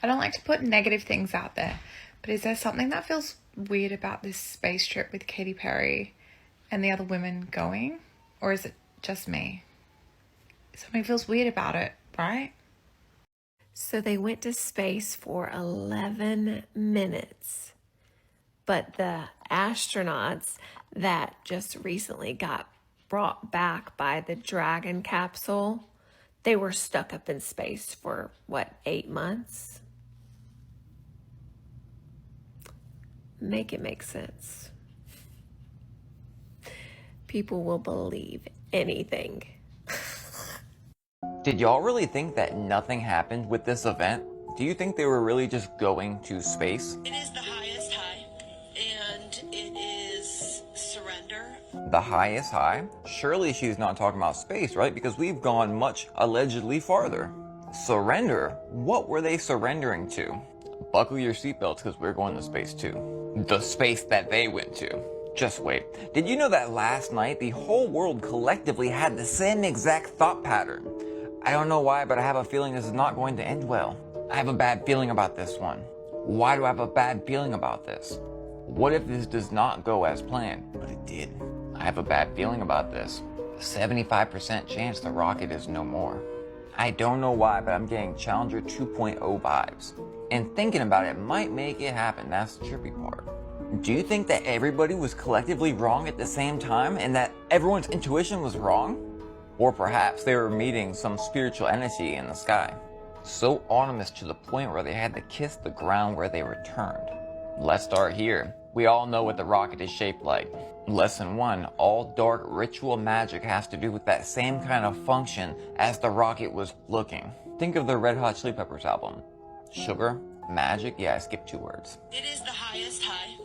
I don't like to put negative things out there, but is there something that feels weird about this space trip with Katy Perry and the other women going? Or is it just me? Something feels weird about it, right? So they went to space for 11 minutes. But the astronauts that just recently got brought back by the Dragon capsule, they were stuck up in space for, 8 months? Make it make sense. People will believe anything. Did y'all really think that nothing happened with this event? Do you think they were really just going to space? It is the highest high, and it is surrender. The highest high? Surely she's not talking about space, right? Because we've gone much allegedly farther. Surrender? What were they surrendering to? Buckle your seatbelts because we're going to space too. The space that they went to. Just wait. Did you know that last night the whole world collectively had the same exact thought pattern? I don't know why, but I have a feeling this is not going to end well. I have a bad feeling about this one. Why do I have a bad feeling about this? What if this does not go as planned? But it did. I have a bad feeling about this. 75% chance the rocket is no more. I don't know why, but I'm getting Challenger 2.0 vibes. And thinking about it might make it happen. That's the trippy part. Do you think that everybody was collectively wrong at the same time and that everyone's intuition was wrong? Or perhaps they were meeting some spiritual entity in the sky, so ominous to the point where they had to kiss the ground where they returned. Let's start here. We all know what the rocket is shaped like. Lesson 1, all dark ritual magic has to do with that same kind of function as the rocket was looking. Think of the Red Hot Chili Peppers album. Sugar, magic, yeah, I skipped 2 words. It is the highest high,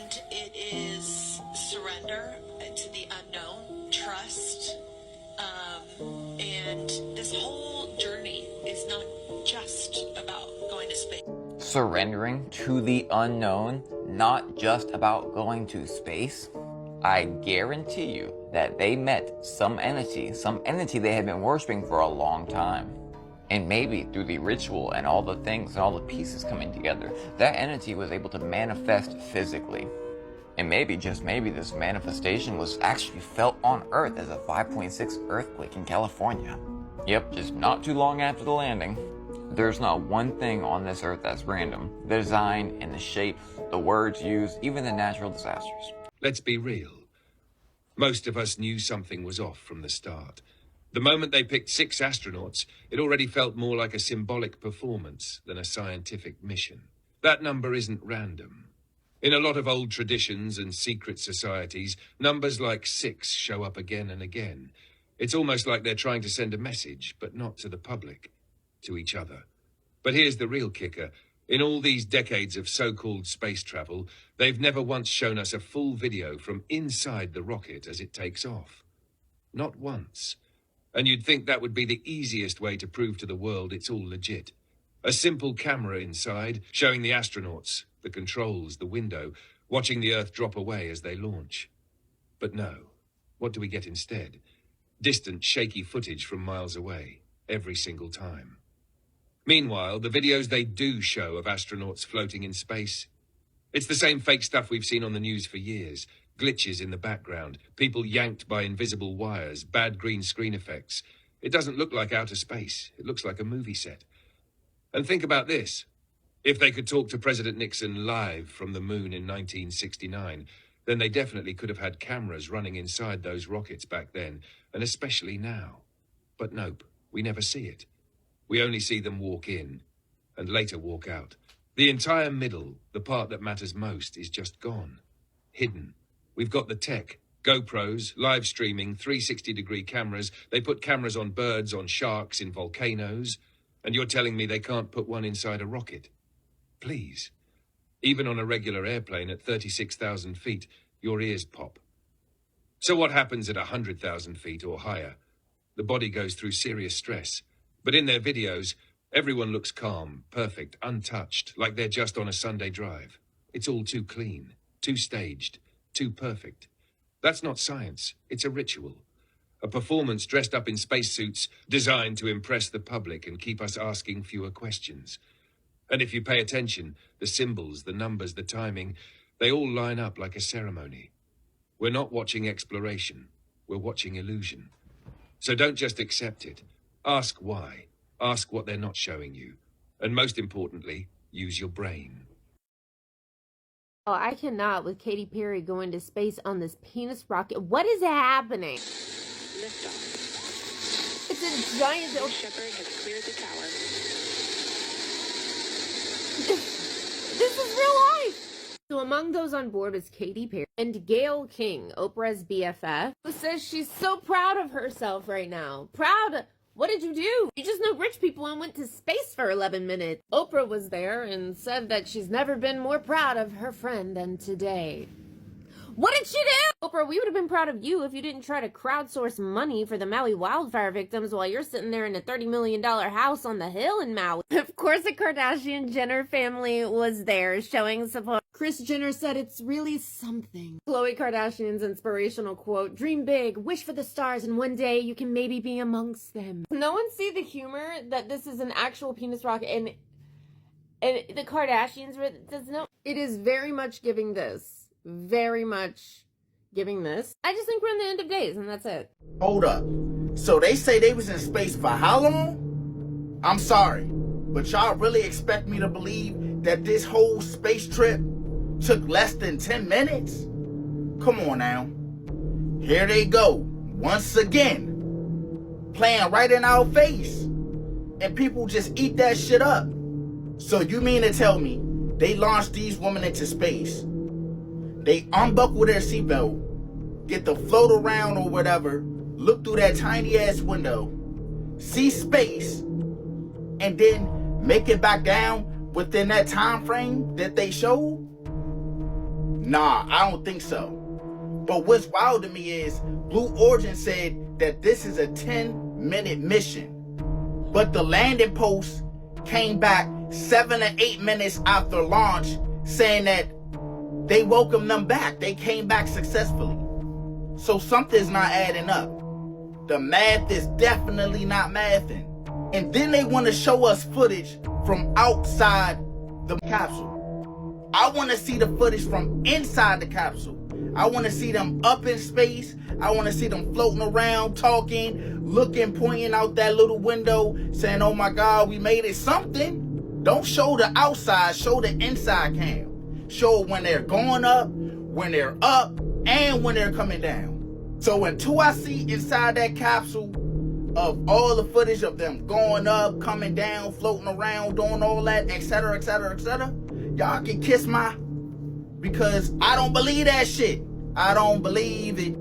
and it is surrender to the unknown, trust. And this whole journey is not just about going to space. Surrendering to the unknown, not just about going to space. I guarantee you that they met some entity they had been worshiping for a long time. And maybe through the ritual and all the things and all the pieces coming together, that entity was able to manifest physically. And maybe, just maybe, this manifestation was actually felt on Earth as a 5.6 earthquake in California. Yep, just not too long after the landing. There's not one thing on this Earth that's random. The design and the shape, the words used, even the natural disasters. Let's be real. Most of us knew something was off from the start. The moment they picked 6 astronauts, it already felt more like a symbolic performance than a scientific mission. That number isn't random. In a lot of old traditions and secret societies, numbers like 6 show up again and again. It's almost like they're trying to send a message, but not to the public, to each other. But here's the real kicker. In all these decades of so-called space travel, they've never once shown us a full video from inside the rocket as it takes off. Not once. And you'd think that would be the easiest way to prove to the world it's all legit. A simple camera inside, showing the astronauts, the controls, the window, watching the Earth drop away as they launch. But no. What do we get instead? Distant, shaky footage from miles away, every single time. Meanwhile, the videos they do show of astronauts floating in space, it's the same fake stuff we've seen on the news for years. Glitches in the background, people yanked by invisible wires, bad green screen effects. It doesn't look like outer space. It looks like a movie set. And think about this. If they could talk to President Nixon live from the moon in 1969, then they definitely could have had cameras running inside those rockets back then, and especially now. But nope, we never see it. We only see them walk in, and later walk out. The entire middle, the part that matters most, is just gone. Hidden. We've got the tech, GoPros, live streaming, 360-degree cameras. They put cameras on birds, on sharks, in volcanoes. And you're telling me they can't put one inside a rocket? Please. Even on a regular airplane at 36,000 feet, your ears pop. So what happens at 100,000 feet or higher? The body goes through serious stress. But in their videos, everyone looks calm, perfect, untouched, like they're just on a Sunday drive. It's all too clean, too staged, too perfect. That's not science. It's a ritual. A performance dressed up in spacesuits designed to impress the public and keep us asking fewer questions. And if you pay attention, the symbols, the numbers, the timing, they all line up like a ceremony. We're not watching exploration. We're watching illusion. So don't just accept it. Ask why. Ask what they're not showing you. And most importantly, use your brain. Oh, I cannot with Katy Perry going to space on this penis rocket. What is happening? Liftoff. It's a giant... Shepard has cleared the tower. This is real life! So among those on board was Katy Perry and Gayle King, Oprah's BFF, who says she's so proud of herself right now. Proud? What did you do? You just know rich people and went to space for 11 minutes. Oprah was there and said that she's never been more proud of her friend than today. What did she do? Oprah, we would have been proud of you if you didn't try to crowdsource money for the Maui wildfire victims while you're sitting there in a $30 million house on the hill in Maui. Of course, the Kardashian-Jenner family was there showing support. Kris Jenner said it's really something. Khloe Kardashian's inspirational quote, dream big, wish for the stars, and one day you can maybe be amongst them. No one see the humor that this is an actual penis rocket and the Kardashians does no. It is very much giving this. Very much giving this. I just think we're in the end of days and that's it. Hold up. So they say they was in space for how long? I'm sorry, but y'all really expect me to believe that this whole space trip took less than 10 minutes? Come on now. Here they go, once again, playing right in our face. And people just eat that shit up. So you mean to tell me they launched these women into space, they unbuckle their seatbelt, get to float around or whatever, look through that tiny ass window, see space, and then make it back down within that time frame that they showed? Nah, I don't think so. But what's wild to me is Blue Origin said that this is a 10-minute mission, but the landing post came back 7 or 8 minutes after launch saying that they welcomed them back. They came back successfully. So something's not adding up. The math is definitely not mathing. And then they want to show us footage from outside the capsule. I want to see the footage from inside the capsule. I want to see them up in space. I want to see them floating around, talking, looking, pointing out that little window, saying, oh my God, we made it something. Don't show the outside, show the inside cam. Show when they're going up, when they're up, and when they're coming down. So until I see inside that capsule of all the footage of them going up, coming down, floating around, doing all that, etc., etc., etc., y'all can kiss my... Because I don't believe that shit. I don't believe it.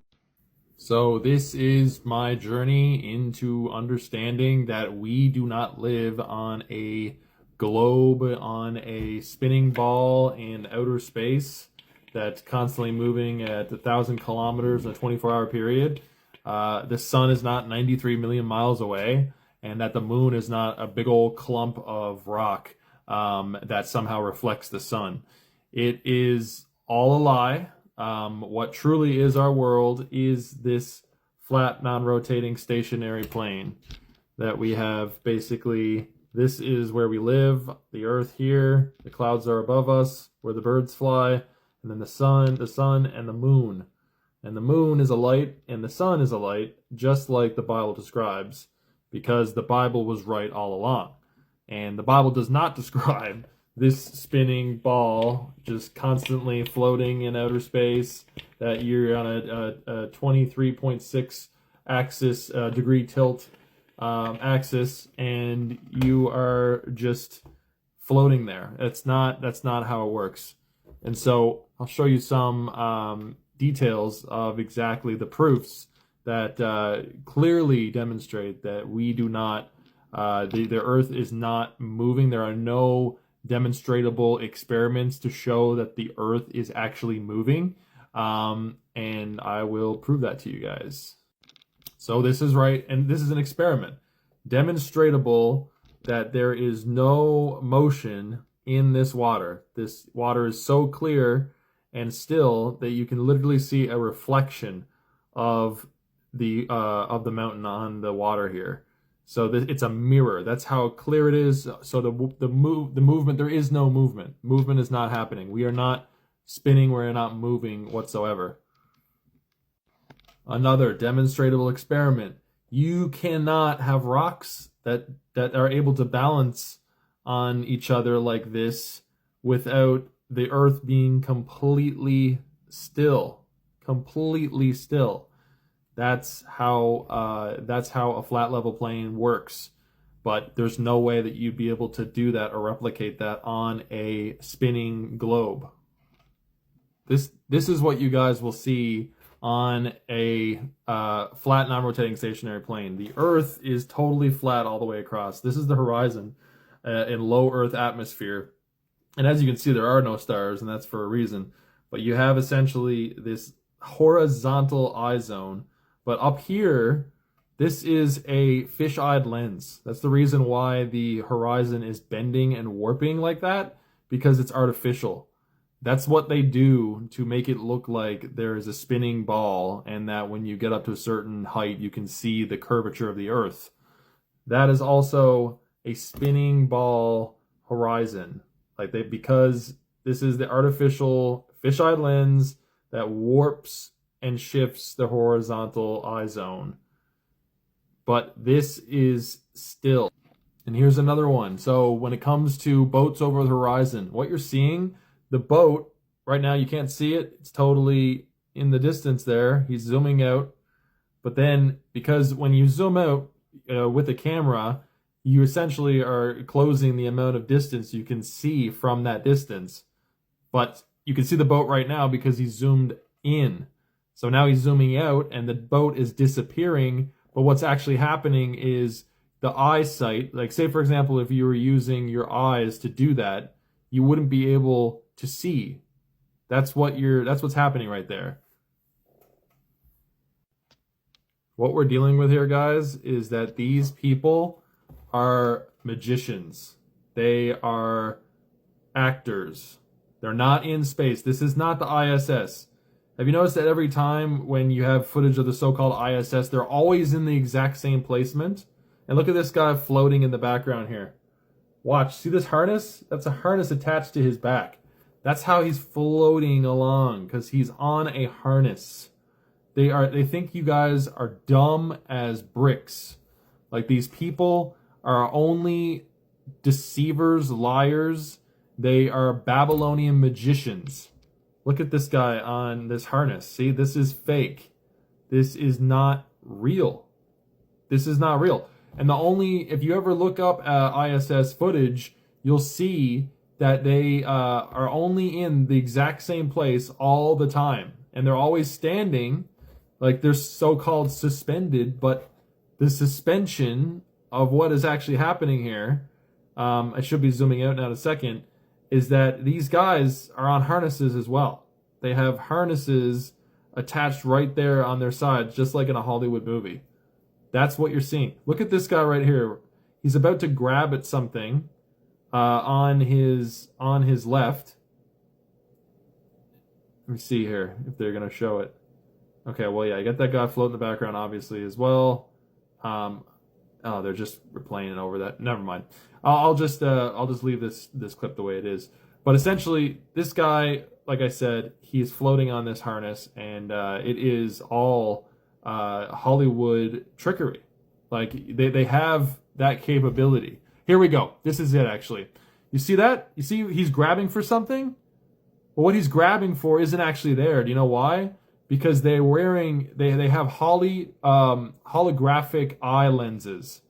So this is my journey into understanding that we do not live on a globe, on a spinning ball in outer space that's constantly moving at 1,000 kilometers in a 24-hour period. The sun is not 93 million miles away, and that the moon is not a big old clump of rock that somehow reflects the sun. It is all a lie. What truly is our world is this flat, non-rotating, stationary plane that we have. Basically, this is where we live, the earth here, the clouds are above us, where the birds fly, and then the sun, and the moon. And the moon is a light, and the sun is a light, just like the Bible describes, because the Bible was right all along. And the Bible does not describe this spinning ball just constantly floating in outer space, that you're on a 23.6 axis degree tilt axis, and you are just floating there. That's not how it works. And so I'll show you some details of exactly the proofs that clearly demonstrate that we do not, the Earth is not moving. There are no demonstratable experiments to show that the Earth is actually moving, and I will prove that to you guys. So this is right, and this is an experiment. Demonstratable that there is no motion in this water. This water is so clear and still that you can literally see a reflection of the mountain on the water here. So it's a mirror. That's how clear it is. So the movement, there is no movement. Movement is not happening. We are not spinning. We're not moving whatsoever. Another demonstrable experiment. You cannot have rocks that are able to balance on each other like this without the earth being completely still. Completely still. That's how a flat level plane works. But there's no way that you'd be able to do that or replicate that on a spinning globe. This is what you guys will see on a flat non-rotating stationary plane. The Earth is totally flat all the way across. This is the horizon in low Earth atmosphere. And as you can see, there are no stars, and that's for a reason. But you have essentially this horizontal eye zone. But up here, this is a fish-eyed lens. That's the reason why the horizon is bending and warping like that, because it's artificial. That's what they do to make it look like there is a spinning ball, and that when you get up to a certain height, you can see the curvature of the Earth. That is also a spinning ball horizon. Because this is the artificial fisheye lens that warps and shifts the horizontal eye zone. But this is still. And here's another one. So when it comes to boats over the horizon, what you're seeing, the boat, right now you can't see it. It's totally in the distance there. He's zooming out. But then, because when you zoom out with the camera, you essentially are closing the amount of distance you can see from that distance. But you can see the boat right now because he's zoomed in. So now he's zooming out and the boat is disappearing. But what's actually happening is the eyesight, like say for example, if you were using your eyes to do that, you wouldn't be able to see. That's what's happening right there. What we're dealing with here, guys, is that these people are magicians. They are actors. They're not in space. This is not the ISS. Have you noticed that every time when you have footage of the so-called ISS, they're always in the exact same placement? And look at this guy floating in the background here. Watch, see this harness? That's a harness attached to his back. That's how he's floating along, because he's on a harness. They think you guys are dumb as bricks. Like, these people are only deceivers, liars. They are Babylonian magicians. Look at this guy on this harness. See, this is fake. This is not real. This is not real. And if you ever look up ISS footage, you'll see that they are only in the exact same place all the time. And they're always standing, like they're so-called suspended, but the suspension of what is actually happening here, I should be zooming out now in a second, is that these guys are on harnesses as well. They have harnesses attached right there on their sides, just like in a Hollywood movie. That's what you're seeing. Look at this guy right here. He's about to grab at something on his left. Let me see here if they're going to show it. Okay, well, yeah, I got that guy floating in the background, obviously, as well. Oh, they're just replaying it over that. Never mind. I'll just leave this clip the way it is. But essentially, this guy, like I said, he's floating on this harness, and it is all Hollywood trickery. Like, they have that capability. Here we go. This is it, actually. You see that? You see he's grabbing for something? Well, what he's grabbing for isn't actually there. Do you know why? Because they have holographic eye lenses.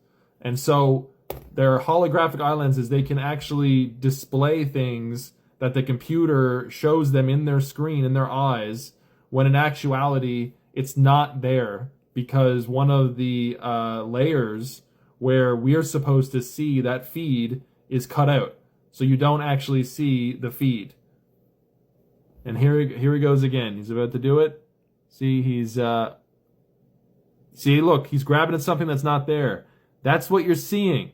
And so their holographic eye lenses, they can actually display things that the computer shows them in their screen, in their eyes, when in actuality, it's not there, because one of the layers where we're supposed to see that feed is cut out. So you don't actually see the feed. And here he goes again. He's about to do it. See, look, he's grabbing at something that's not there. That's what you're seeing.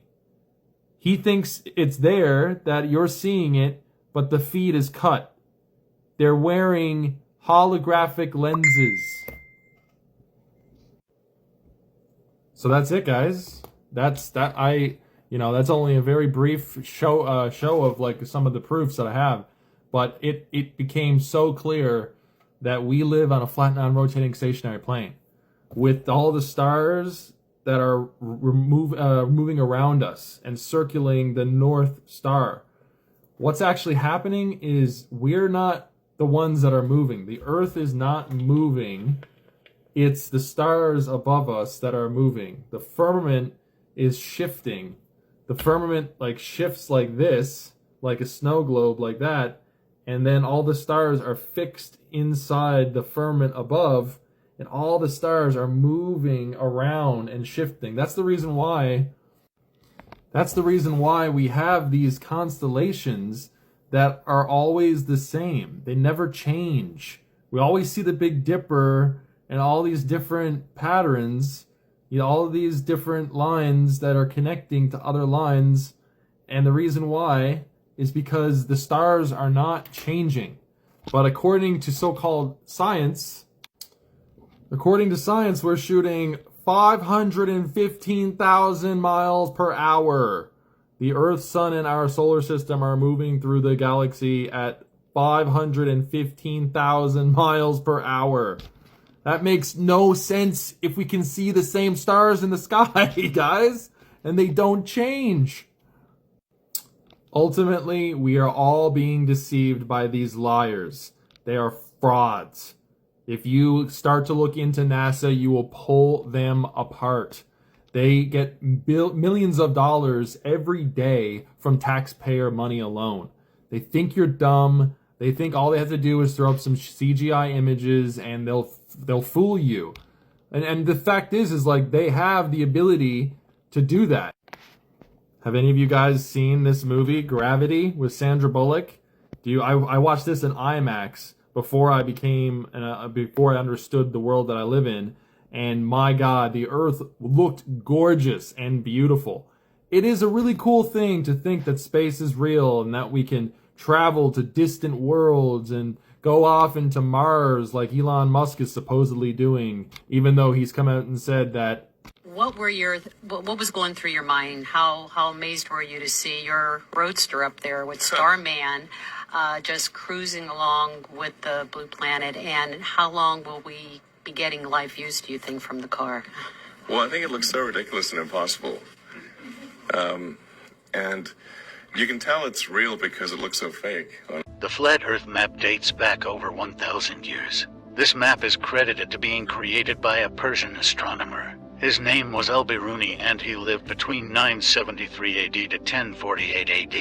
He thinks it's there, that you're seeing it, but the feed is cut. They're wearing holographic lenses. So that's it, guys. that's only a very brief show of like some of the proofs that I have, but it became so clear that we live on a flat, non-rotating stationary plane with all the stars that are moving around us and circling the North Star. What's actually happening is we're not the ones that are moving. The Earth is not moving. It's the stars above us that are moving. The firmament is shifting. The firmament like shifts like this, like a snow globe like that, and then all the stars are fixed inside the firmament above, and all the stars are moving around and shifting. That's the reason why we have these constellations that are always the same. They never change. We always see the Big Dipper and all these different patterns, all of these different lines that are connecting to other lines. And the reason why is because the stars are not changing. But according to so-called science, we're shooting 515,000 miles per hour. The Earth, Sun, and our solar system are moving through the galaxy at 515,000 miles per hour. That makes no sense if we can see the same stars in the sky, guys, and they don't change. Ultimately, we are all being deceived by these liars. They are frauds. If you start to look into NASA, you will pull them apart. They get millions of dollars every day from taxpayer money alone. They think you're dumb. They think all they have to do is throw up some CGI images and they'll fool you. And the fact is like they have the ability to do that. Have any of you guys seen this movie, Gravity, with Sandra Bullock? I watched this in IMAX before I understood the world that I live in. And my God, the Earth looked gorgeous and beautiful. It is a really cool thing to think that space is real and that we can travel to distant worlds and go off into Mars like Elon Musk is supposedly doing, even though he's come out and said that. What was going through your mind? How amazed were you to see your roadster up there with Starman just cruising along with the blue planet? And how long will we be getting live views, do you think, from the car? Well, I think it looks so ridiculous and impossible. And you can tell it's real because it looks so fake. The Flat Earth map dates back over 1,000 years. This map is credited to being created by a Persian astronomer. His name was Al-Biruni, and he lived between 973 AD to 1048 AD.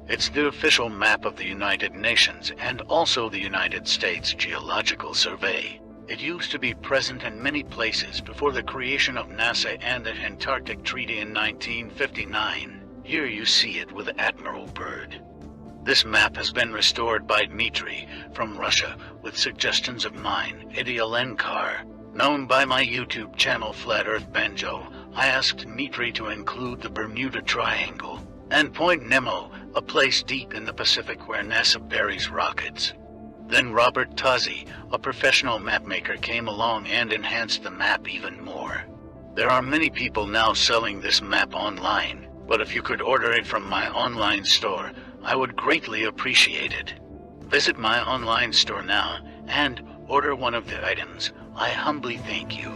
It's the official map of the United Nations and also the United States Geological Survey. It used to be present in many places before the creation of NASA and the Antarctic Treaty in 1959. Here you see it with Admiral Byrd. This map has been restored by Dmitry from Russia with suggestions of mine, Eddie Alenkar. Known by my YouTube channel Flat Earth Banjo, I asked Dmitry to include the Bermuda Triangle and Point Nemo, a place deep in the Pacific where NASA buries rockets. Then Robert Tozzi, a professional mapmaker, came along and enhanced the map even more. There are many people now selling this map online, but if you could order it from my online store, I would greatly appreciate it. Visit my online store now and order one of the items. I humbly thank you.